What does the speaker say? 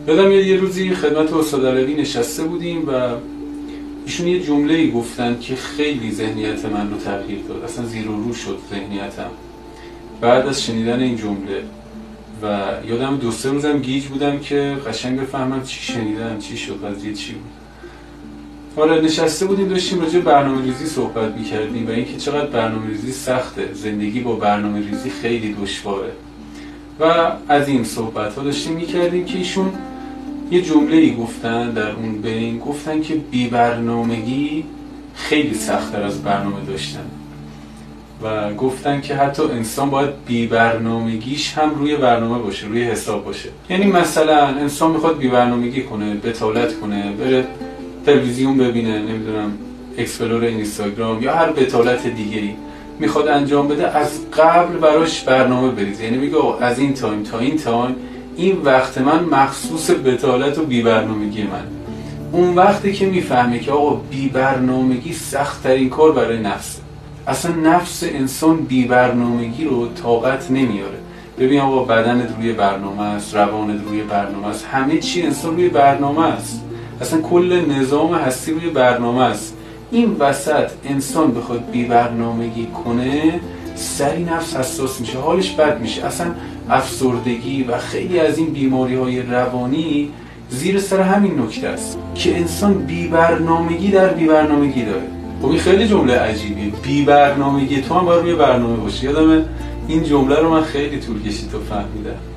یادم یه روزی خدمت استاد علوی نشسته بودیم و ایشون یه جمله‌ای گفتن که خیلی ذهنیت من رو تغییر داد. اصلا زیر و رو شد ذهنیتم بعد از شنیدن این جمله. و یادم 2-3 روزم گیج بودم که قشنگ بفهمم چی شنیدم، چی شد، قضیه چی بود. حالا نشسته بودیم داشتیم راجع به برنامه‌ریزی صحبت می‌کردیم و اینکه چقدر برنامه‌ریزی سخته، زندگی با برنامه‌ریزی خیلی دشواره. و از این صحبت‌ها داشتیم می‌کردیم که ایشون یه جمله‌ای گفتن، در اون بین گفتن که بی‌برنامگی خیلی سخت‌تر از برنامه داشتن و گفتن که حتی انسان باید بی‌برنامگیش هم روی برنامه باشه، روی حساب باشه. یعنی مثلا انسان میخواد بی‌برنامگی کنه، بتالت کنه، بره تلویزیون ببینه، نمیدونم اکسپلور اینستاگرام یا هر بتالت دیگه‌ای میخواد انجام بده، از قبل براش برنامه بریزه. یعنی میگه از این تایم تا این تایم این وقت من مخصوص بتالت و بی‌برنامگی من. اون وقتی که میفهمه که آقا بی‌برنامگی سخت ترین کار برای نفسه. اصلا نفس انسان بی‌برنامگی رو طاقت نمیاره. ببین آقا بدنت روی برنامه است، روانت روی برنامه است، همه چی انسان روی برنامه است. اصلا کل نظام هستی روی برنامه است. این وسط انسان بخواد بی‌برنامگی کنه سری نفس حساس میشه، حالش بد میشه. اصلا افسردگی و خیلی از این بیماری‌های روانی زیر سر همین نکته است که انسان بی‌برنامگی در بی‌برنامگی داره. خب این خیلی جمله عجیبیه، بی‌برنامگی تو هم باید روی برنامه باشی. یادمه این جمله رو من خیلی طول کشید تا فهمیدم.